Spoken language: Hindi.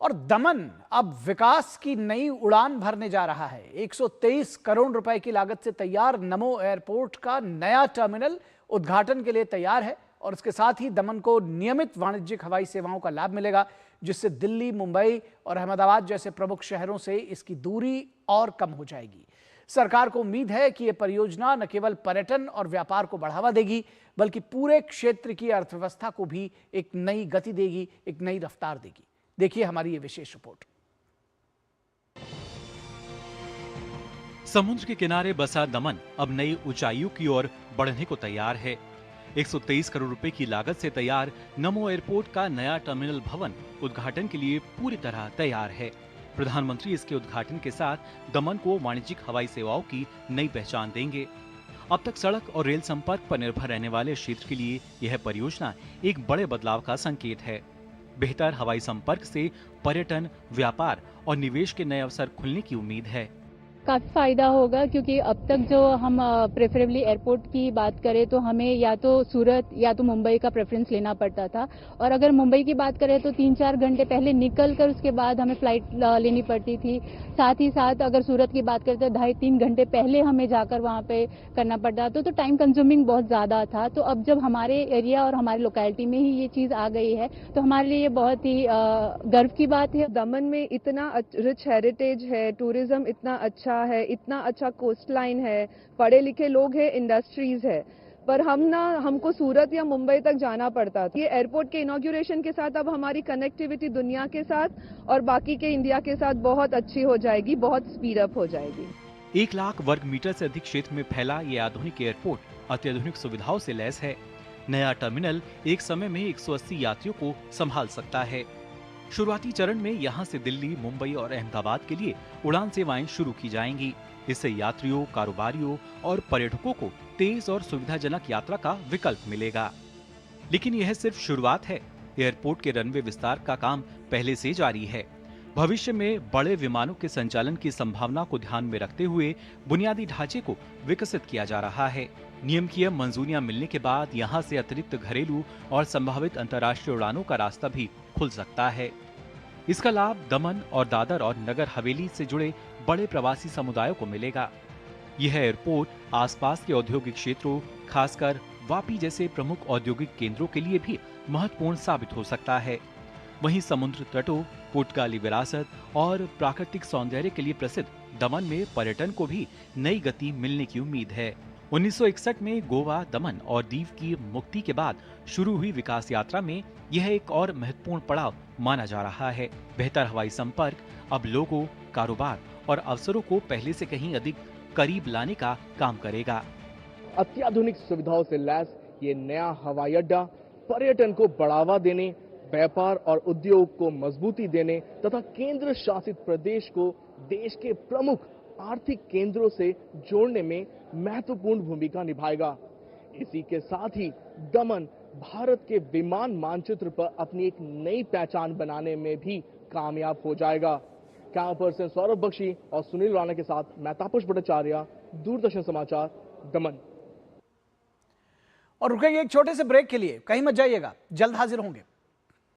और दमन अब विकास की नई उड़ान भरने जा रहा है। 123 करोड़ रुपए की लागत से तैयार नमो एयरपोर्ट का नया टर्मिनल उद्घाटन के लिए तैयार है और इसके साथ ही दमन को नियमित वाणिज्यिक हवाई सेवाओं का लाभ मिलेगा, जिससे दिल्ली, मुंबई और अहमदाबाद जैसे प्रमुख शहरों से इसकी दूरी और कम हो जाएगी। सरकार को उम्मीद है कि यह परियोजना न केवल पर्यटन और व्यापार को बढ़ावा देगी, बल्कि पूरे क्षेत्र की अर्थव्यवस्था को भी एक नई गति देगी, एक नई रफ्तार देगी। देखिए हमारी ये विशेष रिपोर्ट। समुद्र के किनारे बसा दमन अब नई ऊंचाइयों की ओर बढ़ने को तैयार है। 123 करोड़ रुपए की लागत से तैयार नमो एयरपोर्ट का नया टर्मिनल भवन उद्घाटन के लिए पूरी तरह तैयार है। प्रधानमंत्री इसके उद्घाटन के साथ दमन को वाणिज्यिक हवाई सेवाओं की नई पहचान देंगे। अब तक सड़क और रेल संपर्क पर निर्भर रहने वाले क्षेत्र के लिए यह परियोजना एक बड़े बदलाव का संकेत है। बेहतर हवाई संपर्क से पर्यटन, व्यापार और निवेश के नए अवसर खुलने की उम्मीद है। काफ़ी फ़ायदा होगा, क्योंकि अब तक जो हम प्रेफरेबली एयरपोर्ट की बात करें तो हमें या तो सूरत या तो मुंबई का प्रेफरेंस लेना पड़ता था, और अगर मुंबई की बात करें तो 3-4 घंटे पहले निकल कर उसके बाद हमें फ्लाइट लेनी पड़ती थी। साथ ही साथ अगर सूरत की बात करें तो 2.5-3 घंटे पहले हमें जाकर वहाँ पे करना पड़ता था, तो टाइम कंज्यूमिंग बहुत ज़्यादा था। तो अब जब हमारे एरिया और हमारे लोकेलिटी में ही ये चीज़ आ गई है तो हमारे लिए ये बहुत ही गर्व की बात है। दमन में इतना रिच हेरिटेज है, टूरिज्म इतना अच्छा है, इतना अच्छा कोस्ट लाइन है, पढ़े लिखे लोग हैं, इंडस्ट्रीज है, पर हमको सूरत या मुंबई तक जाना पड़ता था। ये एयरपोर्ट के इनॉग्रेशन के साथ अब हमारी कनेक्टिविटी दुनिया के साथ और बाकी के इंडिया के साथ बहुत अच्छी हो जाएगी, बहुत स्पीड अप हो जाएगी। 1 लाख वर्ग मीटर से अधिक क्षेत्र में फैला ये आधुनिक एयरपोर्ट अत्याधुनिक सुविधाओं से लैस है। नया टर्मिनल एक समय में 180 यात्रियों को संभाल सकता है। शुरुआती चरण में यहां से दिल्ली, मुंबई और अहमदाबाद के लिए उड़ान सेवाएं शुरू की जाएंगी। इससे यात्रियों, कारोबारियों और पर्यटकों को तेज और सुविधाजनक यात्रा का विकल्प मिलेगा। लेकिन यह सिर्फ शुरुआत है। एयरपोर्ट के रनवे विस्तार का काम पहले से जारी है। भविष्य में बड़े विमानों के संचालन की संभावना को ध्यान में रखते हुए बुनियादी ढांचे को विकसित किया जा रहा है। नियम की मंजूरियां मिलने के बाद यहां से अतिरिक्त घरेलू और संभावित अंतर्राष्ट्रीय उड़ानों का रास्ता भी खुल सकता है। इसका लाभ दमन और दादर और नगर हवेली से जुड़े बड़े प्रवासी समुदायों को मिलेगा। यह एयरपोर्ट आसपास के औद्योगिक क्षेत्रों, खासकर वापी जैसे प्रमुख औद्योगिक केंद्रों के लिए भी महत्वपूर्ण साबित हो सकता है। वहीं समुद्र तटों, पुर्तगाली विरासत और प्राकृतिक सौंदर्य के लिए प्रसिद्ध दमन में पर्यटन को भी नई गति मिलने की उम्मीद है। 1961 में गोवा, दमन और दीव की मुक्ति के बाद शुरू हुई विकास यात्रा में यह एक और महत्वपूर्ण पड़ाव माना जा रहा है। बेहतर हवाई संपर्क अब लोगों, कारोबार और अवसरों को पहले से कहीं अधिक करीब लाने का काम करेगा। अत्याधुनिक सुविधाओं से लैस ये नया हवाई अड्डा पर्यटन को बढ़ावा देने, व्यापार और उद्योग को मजबूती देने तथा केंद्र शासित प्रदेश को देश के प्रमुख आर्थिक केंद्रों से जोड़ने में महत्वपूर्ण भूमिका निभाएगा। इसी के साथ ही दमन भारत के विमान मानचित्र पर अपनी एक नई पहचान बनाने में भी कामयाब हो जाएगा। कैमरा पर्सन सौरभ बख्शी और सुनील राणा के साथ मैं तापस भट्टाचार्य, दूरदर्शन समाचार, दमन। और रुकेंगे एक छोटे से ब्रेक के लिए, कहीं मत जाइएगा, जल्द हाजिर होंगे।